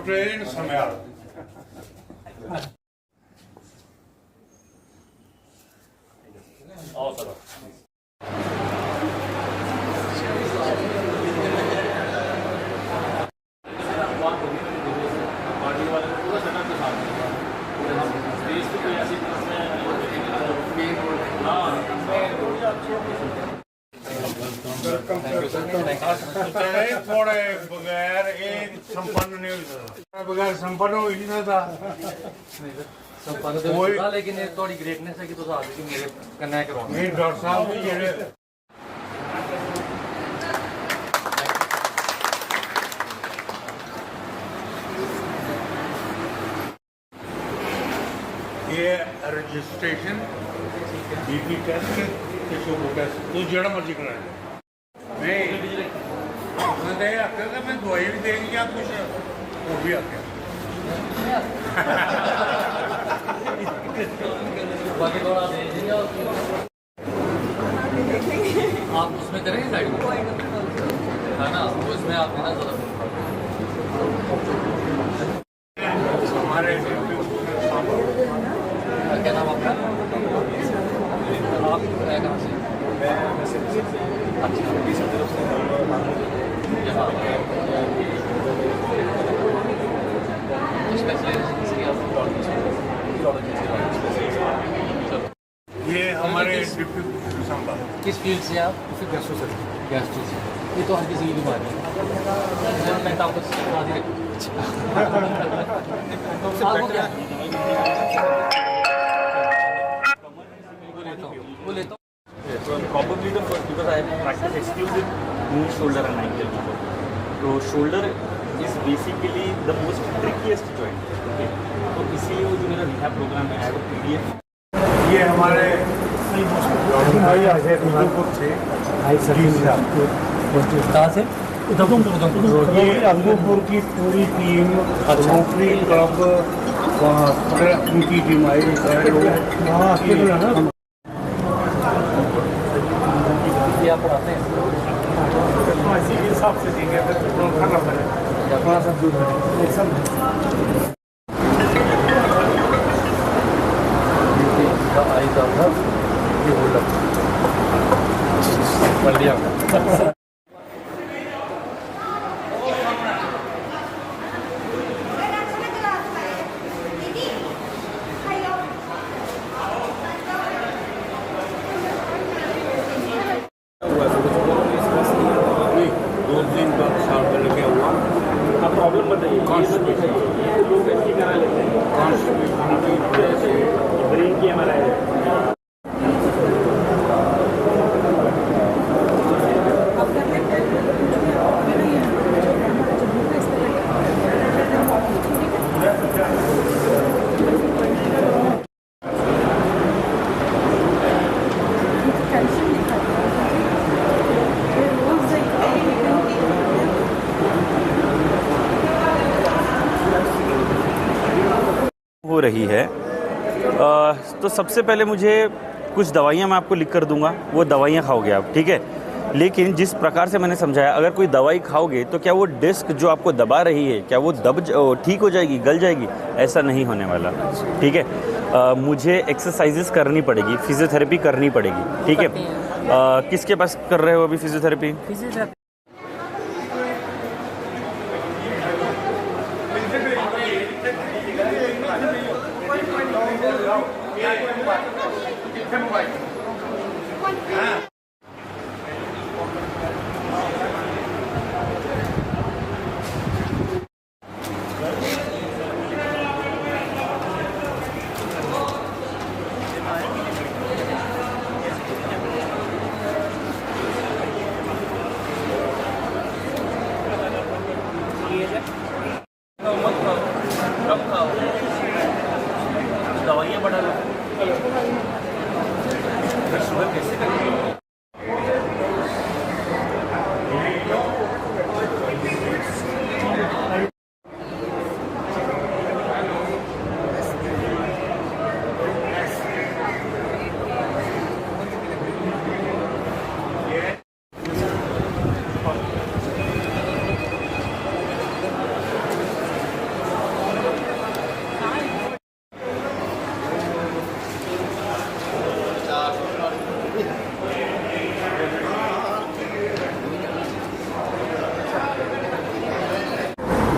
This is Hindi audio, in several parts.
ट्रेन समयाल थोड़े बगैर एक संपन्न नहीं हो सकता, बगैर संपन्न हो ही नहीं सकता। लेकिन थोड़ी ग्रेटनेस है कि तुम आगे मेरे कन्नै करो नहीं डॉक्टर साहब भी जेड़े ये रजिस्ट्रेशन बीपी टेस्ट ते शुगर टेस्ट तू जेड़ा मर्जी कराए नहीं मैं आखिर मैं दवाई भी देंगे क्या कुछ वो भी आके बाकी थोड़ा आप उसमें करेंगे साइड में है ना, वो इसमें आप ना ज़रा हमारे क्या नाम आपका? आप कहाँ से? अच्छा ये हमारे डिप्टी संभा किस फील्ड से आप? फिर गैस्ट्रो से। गैस्ट्रो से ये तो हर किसी की बीमारी है। मैं तो आपको सिखा दिया। आपको क्या वो लेता हूँ। Probably the first because I practice exclusive knee, shoulder and ankle before. So shoulder is basically the most trickiest joint. Okay. तो इसीलिए वो जो मेरा rehab program है, I have a PDF. ये हमारे उधमपुर से कहाँ से? उधमपुर। ये उधमपुर की पूरी टीम छोकरी क्लब वहाँ उनकी टीम आई ये आप पढ़ाते हैं? इसी हिसाब से देंगे खाना पड़ेगा थोड़ा सा दूर आई था ये बोला बढ़िया प्रॉब्लम बताइए लोग ऐसी करा लेते हैं ब्रेन की MRI है। हो रही है तो सबसे पहले मुझे कुछ दवाइयाँ मैं आपको लिख कर दूंगा, वो दवाइयाँ खाओगे आप, ठीक है। लेकिन जिस प्रकार से मैंने समझाया, अगर कोई दवाई खाओगे तो क्या वो डिस्क जो आपको दबा रही है क्या वो ठीक हो जाएगी, गल जाएगी? ऐसा नहीं होने वाला, ठीक है। मुझे एक्सरसाइजेस करनी पड़ेगी, फिजियोथेरेपी करनी पड़ेगी, ठीक है। किसके पास कर रहे हो अभी फिजियोथेरेपी?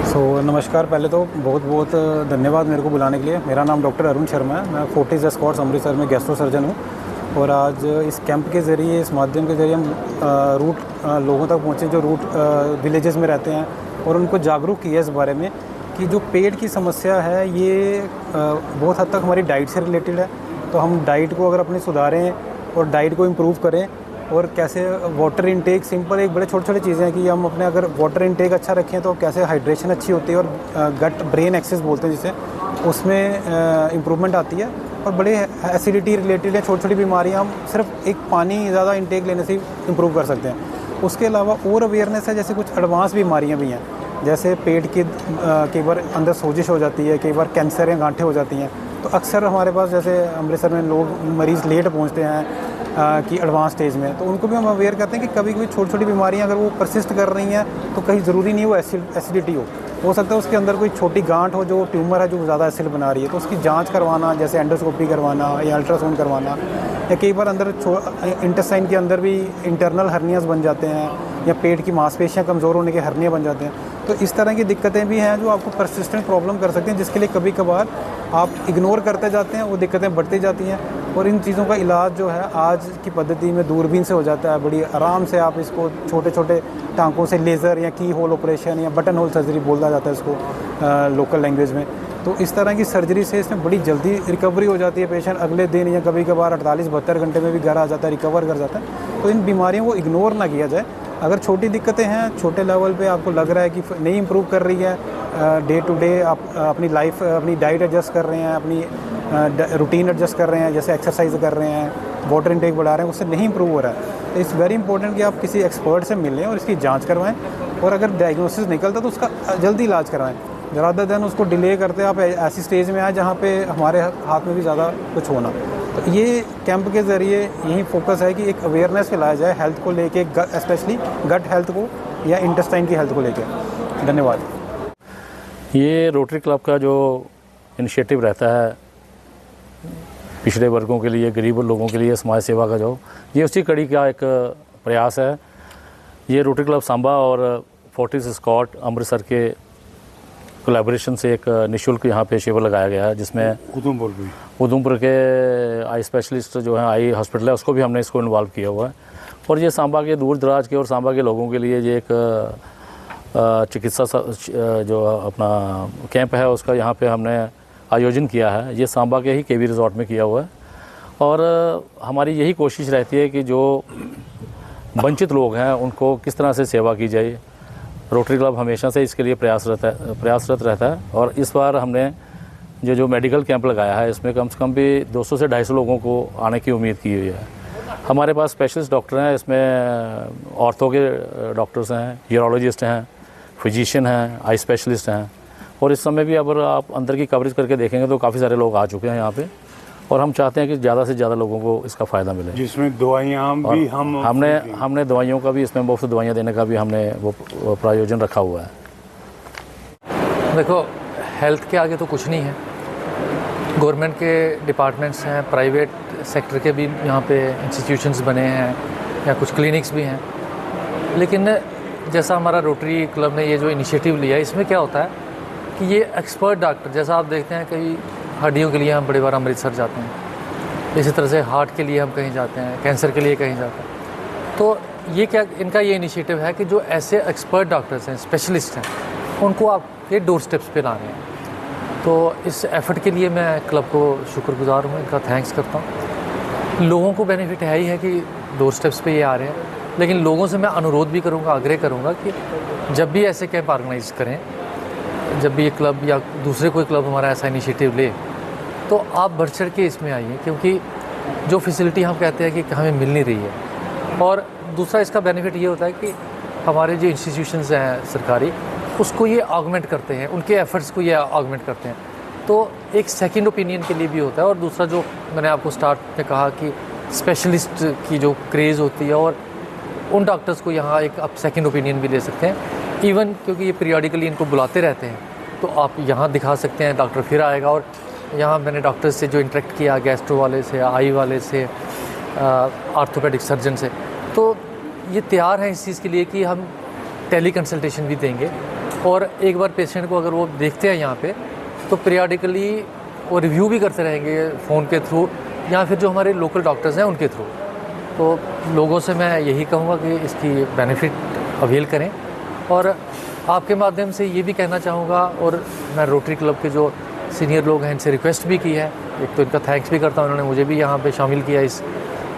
नमस्कार, पहले तो बहुत बहुत धन्यवाद मेरे को बुलाने के लिए। मेरा नाम डॉक्टर अरुण शर्मा है। मैं फोर्टिस एस्कॉर्ट्स अमृतसर में गैस्ट्रो सर्जन हूँ और आज इस कैंप के ज़रिए, इस माध्यम के ज़रिए हम लोगों तक पहुँचे जो रूट विलेजेस में रहते हैं और उनको जागरूक किया इस बारे में कि जो पेट की समस्या है ये बहुत हद तक हमारी डाइट से रिलेटेड है। तो हम डाइट को अगर अपनी सुधारें और डाइट को इम्प्रूव करें और कैसे वाटर इनटेक, सिंपल एक बड़े छोटे छोटे चीज़ें हैं कि हम अपने अगर वाटर इनटेक अच्छा रखें तो कैसे हाइड्रेशन अच्छी होती है और गट ब्रेन एक्सेस बोलते हैं जिसे, उसमें इम्प्रूवमेंट आती है। और बड़े एसिडिटी रिलेटेड है छोटी छोटी बीमारियां हम सिर्फ एक पानी ज़्यादा इनटेक लेने से इम्प्रूव कर सकते हैं। उसके अलावा और अवेयरनेस है, जैसे कुछ एडवांस बीमारियाँ भी हैं, जैसे पेट की कई बार अंदर सोजिश हो जाती है, कई बार कैंसर या गांठें हो जाती हैं। तो अक्सर हमारे पास जैसे अमृतसर में लोग मरीज़ लेट पहुँचते हैं कि एडवांस स्टेज में, तो उनको भी हम अवेयर करते हैं कि कभी कभी छोटी छोटी बीमारियां अगर वो परसिस्ट कर रही हैं तो कहीं ज़रूरी नहीं वो एसिडिटी हो सकता है उसके अंदर कोई छोटी गांठ हो जो ट्यूमर है जो ज़्यादा एसिड बना रही है, तो उसकी जांच करवाना, जैसे एंडोस्कोपी करवाना या अल्ट्रासाउंड करवाना। या कई बार अंदर इंटेस्टाइन के अंदर भी इंटरनल हर्नियाज बन जाते हैं या पेट की मांसपेशियाँ कमज़ोर होने के हर्निया बन जाते हैं। तो इस तरह की दिक्कतें भी हैं जो आपको परसिस्टेंट प्रॉब्लम कर सकती हैं, जिसके लिए कभी कभार आप इग्नोर करते जाते हैं, वो दिक्कतें बढ़ती जाती हैं। और इन चीज़ों का इलाज जो है आज की पद्धति में दूरबीन से हो जाता है, बड़ी आराम से आप इसको छोटे छोटे टांकों से लेज़र या की होल ऑपरेशन या बटन होल सर्जरी बोला जाता है इसको लोकल लैंग्वेज में। तो इस तरह की सर्जरी से इसमें बड़ी जल्दी रिकवरी हो जाती है। पेशेंट अगले दिन या कभी कभार 48-72 घंटे में भी घर आ जाता है, रिकवर कर जाता है। तो इन बीमारियों को इग्नोर ना किया जाए। अगर छोटी दिक्कतें हैं, छोटे लेवल पे आपको लग रहा है कि नहीं इम्प्रूव कर रही है, डे टू डे आप अपनी लाइफ, अपनी डाइट एडजस्ट कर रहे हैं, अपनी रूटीन एडजस्ट कर रहे हैं, जैसे एक्सरसाइज कर रहे हैं, वाटर इनटेक बढ़ा रहे हैं, उससे नहीं इम्प्रूव हो रहा है, तो इट्स वेरी इंपॉर्टेंट कि आप किसी एक्सपर्ट से मिलें और इसकी जांच करवाएं। और अगर डायग्नोसिस निकलता तो उसका जल्दी इलाज करवाएं, ज़्यादा दिन उसको डिले करते आप ऐसी स्टेज में आए जहाँ पे हमारे हाथ में भी ज़्यादा कुछ होना। तो ये कैंप के ज़रिए यही फोकस है कि एक अवेयरनेस फैलाया जाए हेल्थ को लेके, स्पेशली गट हेल्थ को या इंटेस्टाइन की हेल्थ को लेके। धन्यवाद। ये रोटरी क्लब का जो इनिशिएटिव रहता है पिछड़े वर्गों के लिए, गरीब लोगों के लिए समाज सेवा का, जो ये उसी कड़ी का एक प्रयास है। ये रोटरी क्लब सांबा और फोर्टिस एस्कॉर्ट अमृतसर के कोलैबोरेशन से एक निःशुल्क यहाँ पे शिविर लगाया गया है, जिसमें उधमपुर के आई स्पेशलिस्ट जो है, आई हॉस्पिटल है, उसको भी हमने इसको इन्वॉल्व किया हुआ है। और ये सांबा के दूर दराज के और सांबा के लोगों के लिए ये एक चिकित्सा जो अपना कैंप है उसका यहाँ पे हमने आयोजन किया है। ये सांबा के ही केवी रिजॉर्ट में किया हुआ है। और हमारी यही कोशिश रहती है कि जो वंचित लोग हैं उनको किस तरह से सेवा की जाए। रोटरी क्लब हमेशा से इसके लिए प्रयासरत रहता है। और इस बार हमने जो मेडिकल कैंप लगाया है, इसमें कम से कम भी 200 से 250 लोगों को आने की उम्मीद की हुई है। हमारे पास स्पेशलिस्ट डॉक्टर हैं, इसमें ऑर्थो के डॉक्टर्स हैं, यूरोलॉजिस्ट हैं, फिजिशियन हैं, आई स्पेशलिस्ट हैं। और इस समय भी अगर आप अंदर की कवरेज करके देखेंगे तो काफ़ी सारे लोग आ चुके हैं यहाँ पे। और हम चाहते हैं कि ज़्यादा से ज़्यादा लोगों को इसका फ़ायदा मिले, जिसमें दवाइयाँ भी हमने दवाइयों का भी, इसमें मुफ्त दवाइयाँ देने का भी हमने वो प्रायोजन रखा हुआ है। देखो, हेल्थ के आगे तो कुछ नहीं है। गवर्नमेंट के डिपार्टमेंट्स हैं, प्राइवेट सेक्टर के भी यहाँ पे इंस्टीट्यूशंस बने हैं या कुछ क्लिनिक्स भी हैं। लेकिन जैसा हमारा रोटरी क्लब ने ये जो इनिशिएटिव लिया है, इसमें क्या होता है कि ये एक्सपर्ट डॉक्टर, जैसा आप देखते हैं कई हड्डियों के लिए हम बड़े बार अमृतसर जाते हैं, इसी तरह से हार्ट के लिए हम कहीं जाते हैं, कैंसर के लिए कहीं जाते हैं। तो ये क्या, इनका ये इनिशिएटिव है कि जो ऐसे एक्सपर्ट डॉक्टर्स हैं, स्पेशलिस्ट हैं, उनको आपके डोर स्टेप्स पे लाने हैं। तो इस एफर्ट के लिए मैं क्लब को शुक्रगुजार हूँ, इनका थैंक्स करता हूँ। लोगों को बेनिफिट है ही है कि डोर स्टेप्स पे ये आ रहे हैं, लेकिन लोगों से मैं अनुरोध भी करूँगा, आग्रह करूँगा कि जब भी ऐसे कैंप ऑर्गेनाइज करें, जब भी ये क्लब या दूसरे कोई क्लब हमारा ऐसा इनिशिएटिव ले, तो आप बढ़ चढ़ के इसमें आइए, क्योंकि जो फैसिलिटी हम कहते हैं कि हमें मिल नहीं रही है। और दूसरा इसका बेनिफिट ये होता है कि हमारे जो इंस्टीट्यूशंस हैं सरकारी, उसको ये ऑगमेंट करते हैं, उनके एफर्ट्स को ये ऑगमेंट करते हैं। तो एक सेकंड ओपिनियन के लिए भी होता है। और दूसरा, जो मैंने आपको स्टार्ट में कहा कि स्पेशलिस्ट की जो क्रेज़ होती है, और उन डॉक्टर्स को यहाँ एक आप सेकंड ओपिनियन भी ले सकते हैं। इवन क्योंकि ये पीरियडिकली इनको बुलाते रहते हैं, तो आप यहाँ दिखा सकते हैं, डॉक्टर फिर आएगा। और यहाँ मैंने डॉक्टर्स से जो इंटरेक्ट किया, गैस्ट्रो वाले से, आई वाले से, आर्थोपेडिक सर्जन से, तो ये तैयार हैं इस चीज़ के लिए कि हम टेली कंसल्टेशन भी देंगे और एक बार पेशेंट को अगर वो देखते हैं यहाँ पे तो पीरियडिकली वो रिव्यू भी करते रहेंगे फ़ोन के थ्रू या फिर जो हमारे लोकल डॉक्टर्स हैं उनके थ्रू। तो लोगों से मैं यही कहूँगा कि इसकी बेनिफिट अवेल करें। और आपके माध्यम से ये भी कहना चाहूँगा, और मैं रोटरी क्लब के जो सीनियर लोग हैं इनसे रिक्वेस्ट भी की है, एक तो इनका थैंक्स भी करता हूँ, उन्होंने मुझे भी यहाँ पे शामिल किया इस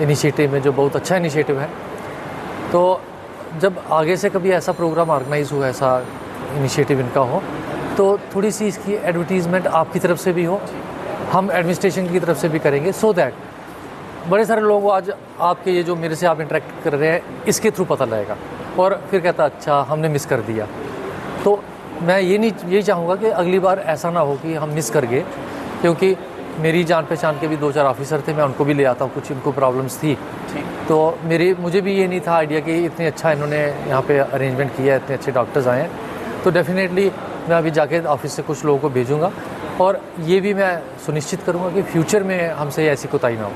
इनिशिएटिव में, जो बहुत अच्छा इनिशिएटिव है। तो जब आगे से कभी ऐसा प्रोग्राम ऑर्गेनाइज़ हो, ऐसा इनिशिएटिव इनका हो, तो थोड़ी सी इसकी एडवर्टीज़मेंट आपकी तरफ से भी हो, हम एडमिनिस्ट्रेशन की तरफ से भी करेंगे, सो दैट बड़े सारे लोगों को आज आपके ये जो मेरे से आप इंटरेक्ट कर रहे हैं इसके थ्रू पता लगेगा और फिर कहता अच्छा हमने मिस कर दिया। तो मैं यही चाहूँगा कि अगली बार ऐसा ना हो कि हम मिस कर गए, क्योंकि मेरी जान पहचान के भी 2-4 ऑफिसर थे, मैं उनको भी ले आता हूँ, कुछ इनको प्रॉब्लम्स थी। तो मुझे भी ये नहीं था आइडिया कि इतने अच्छा इन्होंने यहाँ पे अरेंजमेंट किया है, इतने अच्छे डॉक्टर्स आए हैं। तो डेफिनेटली मैं अभी जाके ऑफिस से कुछ लोगों को भेजूँगा और ये भी मैं सुनिश्चित करूँगा कि फ्यूचर में हमसे ऐसी कोताही ना हो।